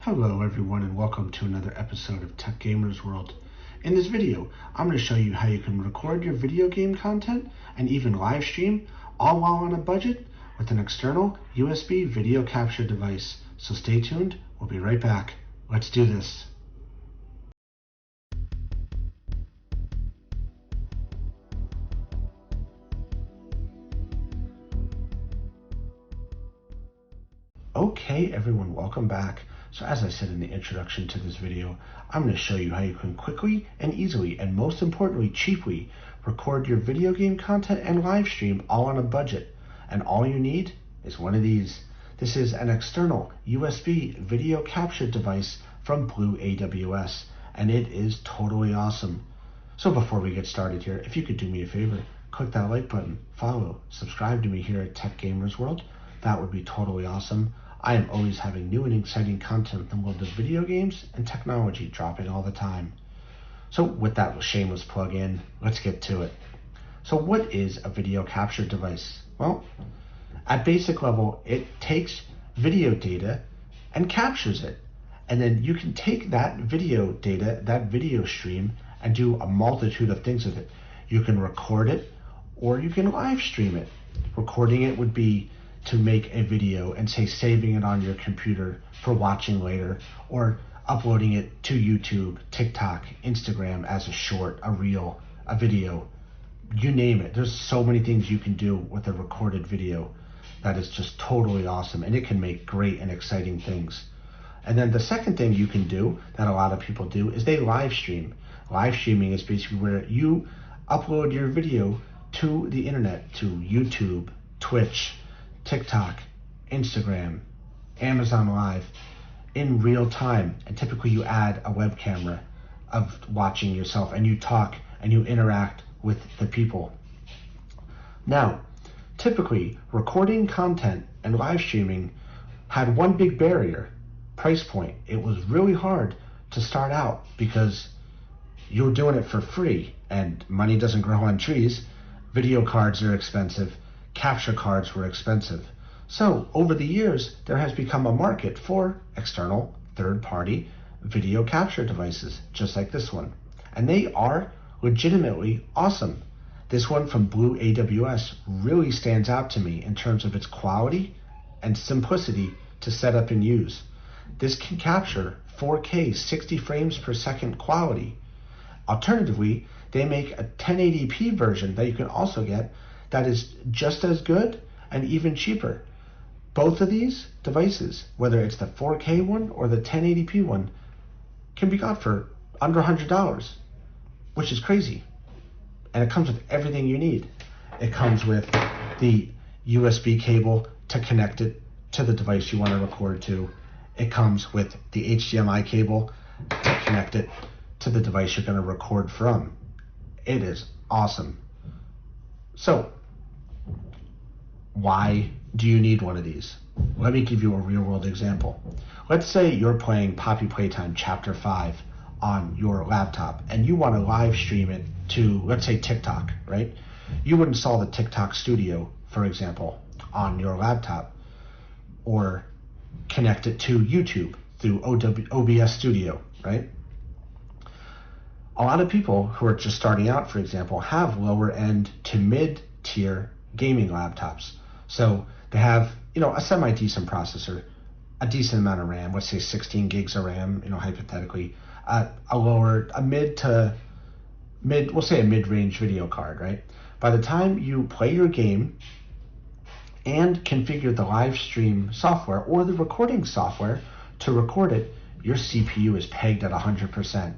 Hello everyone and welcome to another episode of Tech Gamers World. In this video, I'm going to show you how you can record your video game content and even live stream all while on a budget with an external USB video capture device. So stay tuned, we'll be right back. Let's do this. Okay everyone, welcome back. So as I said in the introduction to this video, I'm going to show you how you can quickly and easily, and most importantly cheaply, record your video game content and live stream all on a budget. And all you need is one of these. This is an external USB video capture device from BlueAVS, and it is totally awesome. So before we get started here, if you could do me a favor, click that like button, follow, subscribe to me here at Tech Gamers World. That would be totally awesome. I am always having new and exciting content in the world of video games and technology dropping all the time. So with that shameless plug in, let's get to it. So what is a video capture device? Well, at basic level, it takes video data and captures it. And then you can take that video data, that video stream, and do a multitude of things with it. You can record it or you can live stream it. Recording it would be to make a video and say saving it on your computer for watching later, or uploading it to YouTube, TikTok, Instagram as a short, a reel, a video, you name it. There's so many things you can do with a recorded video that is just totally awesome, and it can make great and exciting things. And then the second thing you can do that a lot of people do is they live stream. Live streaming is basically where you upload your video to the internet, to YouTube, Twitch, TikTok, Instagram, Amazon Live in real time. And typically you add a web camera of watching yourself and you talk and you interact with the people. Now, typically recording content and live streaming had one big barrier: price point. It was really hard to start out because you're doing it for free and money doesn't grow on trees. Video cards are expensive. Capture cards were expensive. So over the years, there has become a market for external third-party video capture devices, just like this one. And they are legitimately awesome. This one from BlueAVS really stands out to me in terms of its quality and simplicity to set up and use. This can capture 4K 60 frames per second quality. Alternatively, they make a 1080p version that you can also get that is just as good and even cheaper. Both of these devices, whether it's the 4K one or the 1080p one, can be got for under $100, which is crazy. And it comes with everything you need. It comes with the USB cable to connect it to the device you want to record to. It comes with the HDMI cable to connect it to the device you're going to record from. It is awesome. So, why do you need one of these? Let me give you a real world example. Let's say you're playing Poppy Playtime Chapter 5 on your laptop and you want to live stream it to, let's say, TikTok, right? You would install the TikTok Studio, for example, on your laptop, or connect it to YouTube through OBS Studio, right? A lot of people who are just starting out, for example, have lower end to mid-tier gaming laptops. So they have, a semi-decent processor, a decent amount of RAM, let's say 16 gigs of RAM, hypothetically, we'll say a mid-range video card, right? By the time you play your game and configure the live stream software or the recording software to record it, your CPU is pegged at 100%.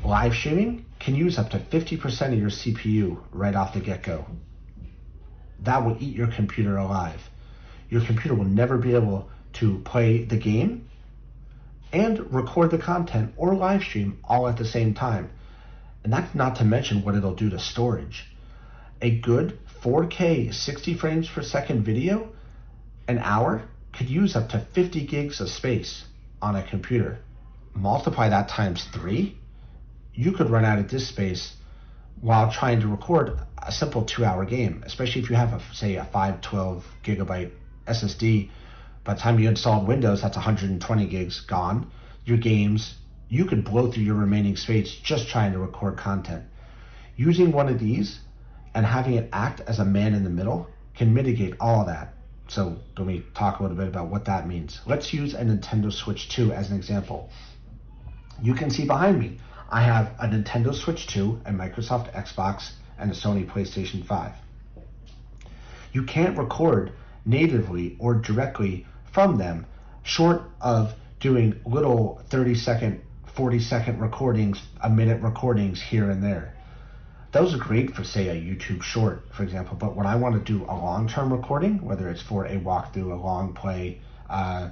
Live streaming can use up to 50% of your CPU right off the get-go. That will eat your computer alive. Your computer will never be able to play the game and record the content or live stream all at the same time. And that's not to mention what it'll do to storage. A good 4K 60 frames per second video, an hour, could use up to 50 gigs of space on a computer. Multiply that times 3, you could run out of disk space while trying to record a simple 2-hour game, especially if you have, say, a 512 gigabyte SSD By the time you installed Windows, that's 120 gigs gone. Your games, you could blow through your remaining space just trying to record content. Using one of these and having it act as a man in the middle can mitigate all of that. So let me talk a little bit about what that means. Let's use a Nintendo Switch 2 as an example. You can see behind me, I have a Nintendo Switch 2, a Microsoft Xbox, and a Sony PlayStation 5. You can't record natively or directly from them, short of doing little 30-second, 40-second recordings, a minute recordings here and there. Those are great for, say, a YouTube short, for example, but when I want to do a long-term recording, whether it's for a walkthrough, a long play, a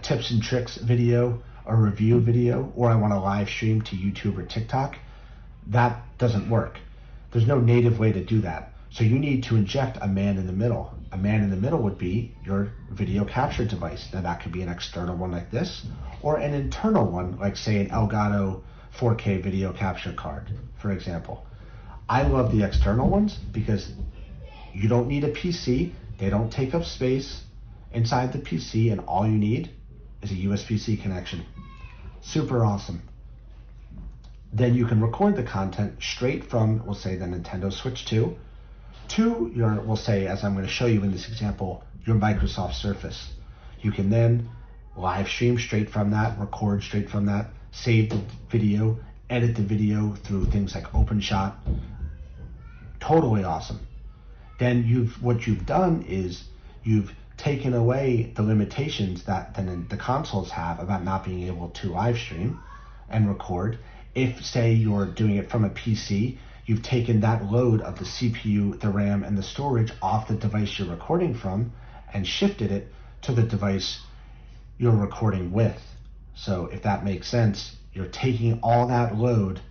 tips and tricks video, a review video, or I want to live stream to YouTube or TikTok, that doesn't work. There's no native way to do that. So you need to inject a man in the middle. A man in the middle would be your video capture device. Now that could be an external one like this, or an internal one like, say, an Elgato 4K video capture card, for example. I love the external ones because you don't need a PC. They don't take up space inside the PC, and all you need is a USB-C connection. Super awesome. Then you can record the content straight from, we'll say, the Nintendo Switch 2 to your, we'll say, as I'm going to show you in this example, your Microsoft Surface. You can then live stream straight from that, record straight from that, save the video, edit the video through things like OpenShot. Totally awesome. Then what you've done is you've taken away the limitations that the consoles have about not being able to live stream and record. If, say, you're doing it from a PC, you've taken that load of the CPU, the RAM, and the storage off the device you're recording from and shifted it to the device you're recording with. So if that makes sense, you're taking all that load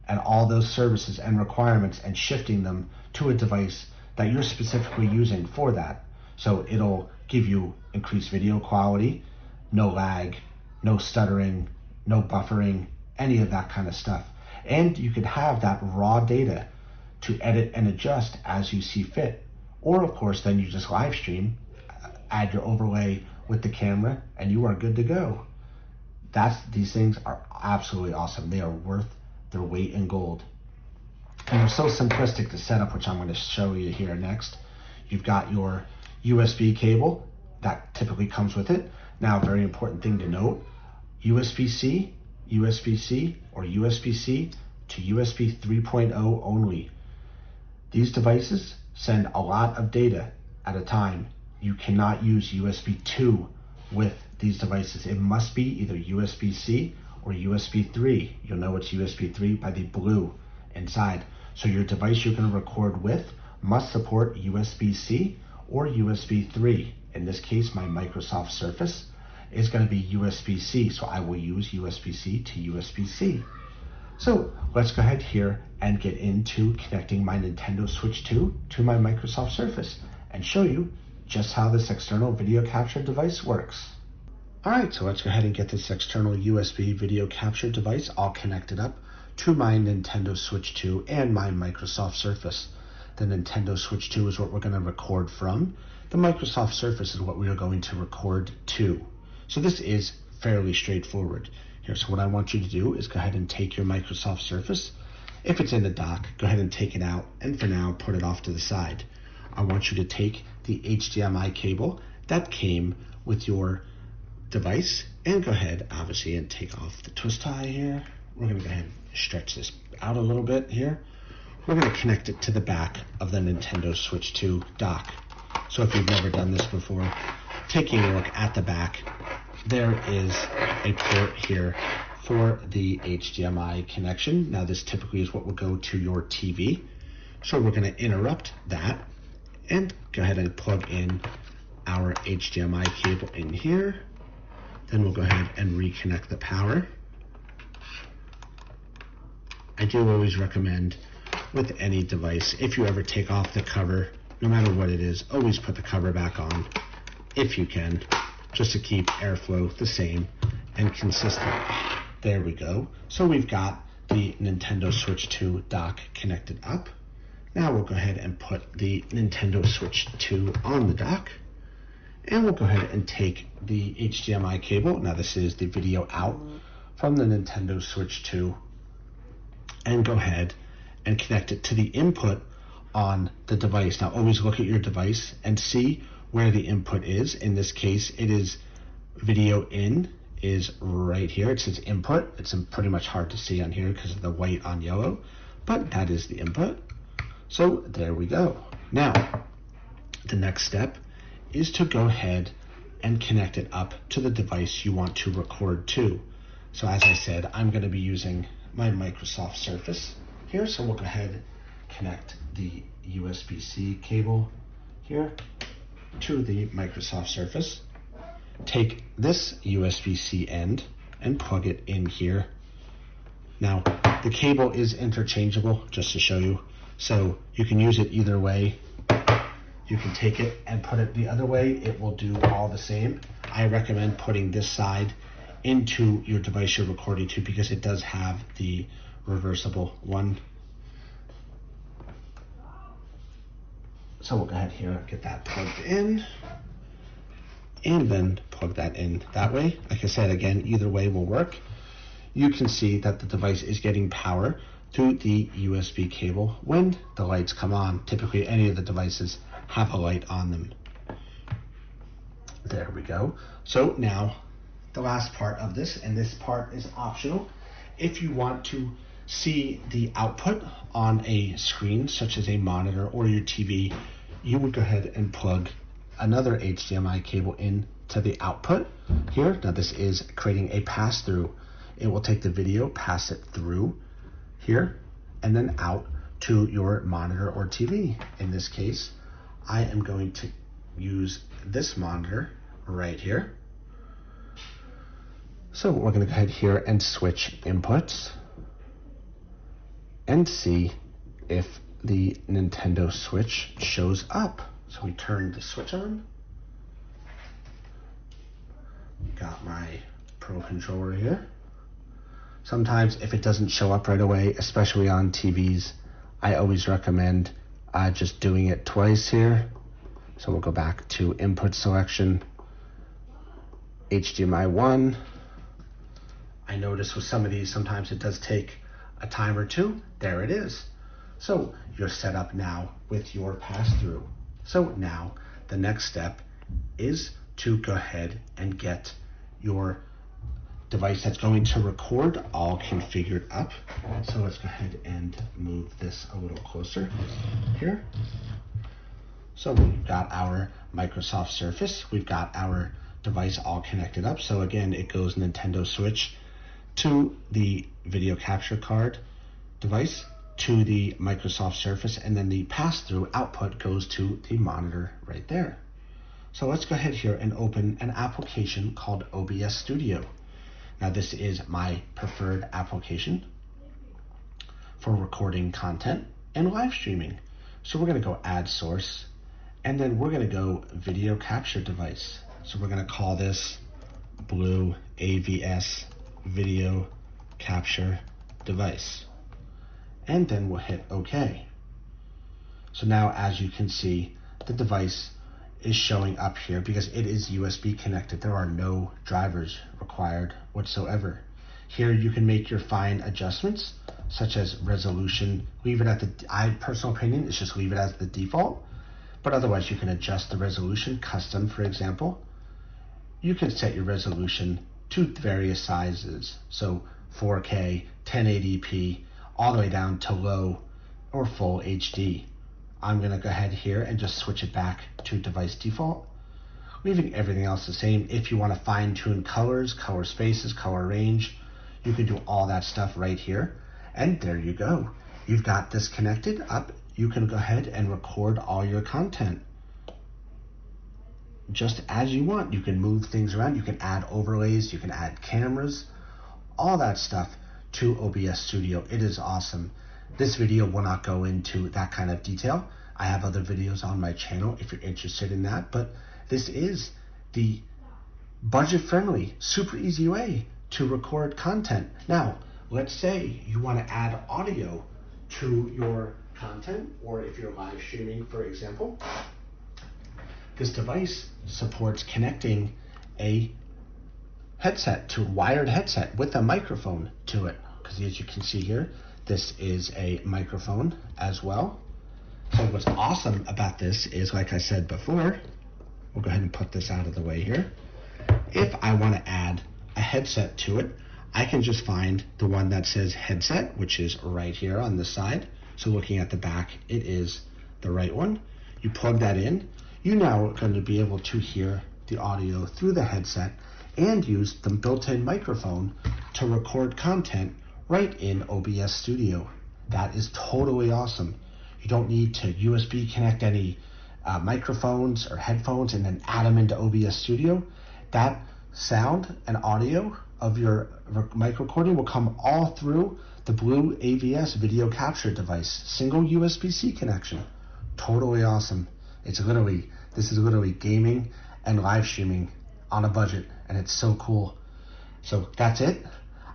and all those services and requirements and shifting them to a device that you're specifically using for that. So it'll give you increased video quality, no lag, no stuttering, no buffering, any of that kind of stuff. And you could have that raw data to edit and adjust as you see fit. Or of course, then you just live stream, add your overlay with the camera, and you are good to go. These things are absolutely awesome. They are worth their weight in gold. And they're so simplistic to set up, which I'm going to show you here next. You've got your USB cable that typically comes with it. Now, a very important thing to note, USB-C, USB-C, or USB-C to USB 3.0 only. These devices send a lot of data at a time. You cannot use USB 2 with these devices. It must be either USB-C or USB 3. You'll know it's USB 3 by the blue inside. So your device you're going to record with must support USB-C or USB 3. In this case, my Microsoft Surface is going to be USB-C, so I will use USB-C to USB-C. So let's go ahead here and get into connecting my Nintendo Switch 2 to my Microsoft Surface and show you just how this external video capture device works. Alright, so let's go ahead and get this external USB video capture device all connected up to my Nintendo Switch 2 and my Microsoft Surface. The Nintendo Switch 2 is what we're going to record from. The Microsoft Surface is what we are going to record to. So this is fairly straightforward. Here, so what I want you to do is go ahead and take your Microsoft Surface. If it's in the dock, go ahead and take it out, and for now, put it off to the side. I want you to take the HDMI cable that came with your device, and go ahead, obviously, and take off the twist tie here. We're going to go ahead and stretch this out a little bit here. We're going to connect it to the back of the Nintendo Switch 2 dock. So if you've never done this before, taking a look at the back, there is a port here for the HDMI connection. Now this typically is what will go to your TV. So we're going to interrupt that and go ahead and plug in our HDMI cable in here. Then we'll go ahead and reconnect the power. I do always recommend with any device, if you ever take off the cover, no matter what it is, always put the cover back on if you can, just to keep airflow the same and consistent. There we go. So we've got the Nintendo Switch 2 dock connected up. Now we'll go ahead and put the Nintendo Switch 2 on the dock. And we'll go ahead and take the HDMI cable. Now this is the video out from the Nintendo Switch 2, and go ahead and connect it to the input on the device. Now always look at your device and see where the input is. In this case, it is video in is right here. It says input. It's pretty much hard to see on here because of the white on yellow, but that is the input. So there we go. Now, the next step is to go ahead and connect it up to the device you want to record to. So as I said, I'm going to be using my Microsoft Surface here. So we'll go ahead and connect the USB-C cable here to the Microsoft Surface. Take this USB-C end and plug it in here. Now, the cable is interchangeable, just to show you. So you can use it either way. You can take it and put it the other way. It will do all the same. I recommend putting this side into your device you're recording to because it does have the reversible one. So we'll go ahead here and get that plugged in, and then plug that in that way. Like I said, again, either way will work. You can see that the device is getting power through the USB cable when the lights come on. Typically, any of the devices have a light on them. There we go. So now, the last part of this, and this part is optional. If you want to see the output on a screen, such as a monitor or your TV, you would go ahead and plug another HDMI cable in to the output here. Now this is creating a pass-through. It will take the video, pass it through here, and then out to your monitor or TV. In this case, I am going to use this monitor right here. So we're going to go ahead here and switch inputs and see if the Nintendo Switch shows up. So we turn the switch on. Got my Pro controller here. Sometimes if it doesn't show up right away, especially on TVs, I always recommend just doing it twice here. So we'll go back to input selection, HDMI 1. I notice with some of these, sometimes it does take a time or two. There it is. So you're set up now with your pass-through. So now the next step is to go ahead and get your device that's going to record all configured up. So let's go ahead and move this a little closer here. So we've got our Microsoft Surface. We've got our device all connected up. So again, it goes Nintendo Switch to the video capture card device to the Microsoft Surface, and then the pass-through output goes to the monitor right there. So let's go ahead here and open an application called OBS Studio. Now this is my preferred application for recording content and live streaming. So we're going to go add source, and then we're going to go video capture device. So we're going to call this BlueAVS video capture device. And then we'll hit OK. So now, as you can see, the device is showing up here because it is USB connected. There are no drivers required whatsoever. Here you can make your fine adjustments, such as resolution. Leave it at the, personal opinion is just leave it as the default, but otherwise you can adjust the resolution, custom for example. You can set your resolution to various sizes, so 4K, 1080p, all the way down to low or full HD. I'm going to go ahead here and just switch it back to device default, leaving everything else the same. If you want to fine tune colors, color spaces, color range, you can do all that stuff right here. And there you go. You've got this connected up. You can go ahead and record all your content just as you want. You can move things around. You can add overlays. You can add cameras, all that stuff to OBS Studio. It is awesome. This video will not go into that kind of detail. I have other videos on my channel if you're interested in that, but this is the budget-friendly, super easy way to record content. Now, let's say you want to add audio to your content, or if you're live streaming, for example. This device supports connecting a headset to a wired headset with a microphone to it. Because as you can see here, this is a microphone as well. So what's awesome about this is, like I said before, we'll go ahead and put this out of the way here. If I want to add a headset to it, I can just find the one that says headset, which is right here on the side. So looking at the back, it is the right one. You plug that in. You now are going to be able to hear the audio through the headset and use the built-in microphone to record content right in OBS Studio. That is totally awesome. You don't need to USB connect any microphones or headphones and then add them into OBS Studio. That sound and audio of your mic recording will come all through the BlueAVS video capture device. Single USB-C connection. Totally awesome. This is literally gaming and live streaming on a budget, and it's so cool. So that's it.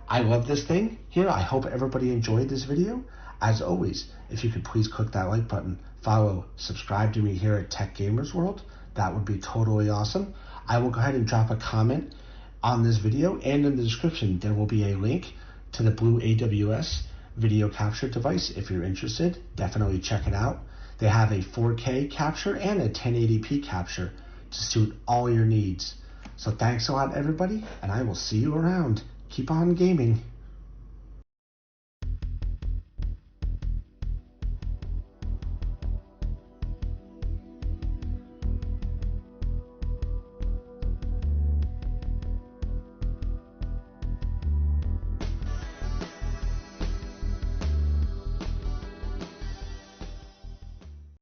I love this thing here. I hope everybody enjoyed this video. As always, if you could please click that like button, follow, subscribe to me here at Tech Gamers World. That would be totally awesome. I will go ahead and drop a comment on this video, and in the description there will be a link to the BlueAVS video capture device. If you're interested, definitely check it out. They have a 4K capture and a 1080p capture to suit all your needs. So thanks a lot, everybody, and I will see you around. Keep on gaming.